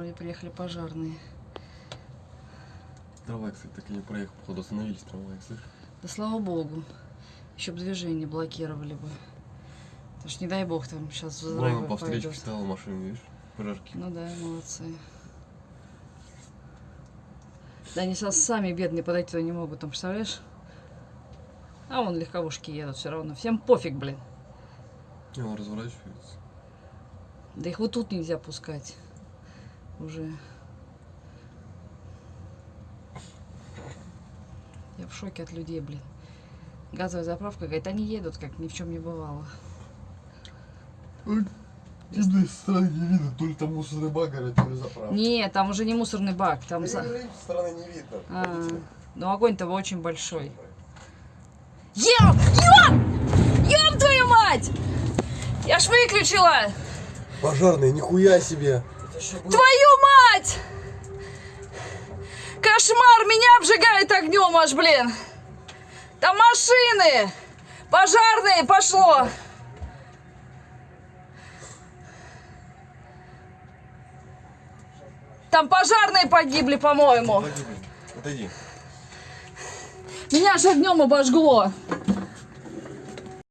вроде приехали пожарные. Трамвай, кстати, так и не проехал. Походу остановились трамваи, слышишь? Да слава богу. Еще бы движение блокировали бы. Потому что не дай бог там сейчас взрывы Вон по встречке пойдут. встала машина, видишь? Пожарки. Ну да, молодцы. Да они сейчас сами бедные подойти туда не могут, там, представляешь? А вон легковушки едут все равно. Всем пофиг, блин. И он разворачивается. Да их вот тут нельзя пускать. Уже. Я в шоке от людей, блин. Газовая заправка, говорит, они едут, как ни в чем не бывало. С стороны не видно, то ли там мусорный бак горит, то ли заправка. Нет, там уже не мусорный бак. Там Со стороны не видно. Ну огонь-то очень большой. Ёб твою мать! Я ж выключила! Пожарные, нихуя себе! Твою мать! Кошмар! Меня обжигает огнем аж, блин! Там машины! Пожарные! Пошло! Там пожарные погибли, по-моему. Отойди. Меня аж огнем обожгло.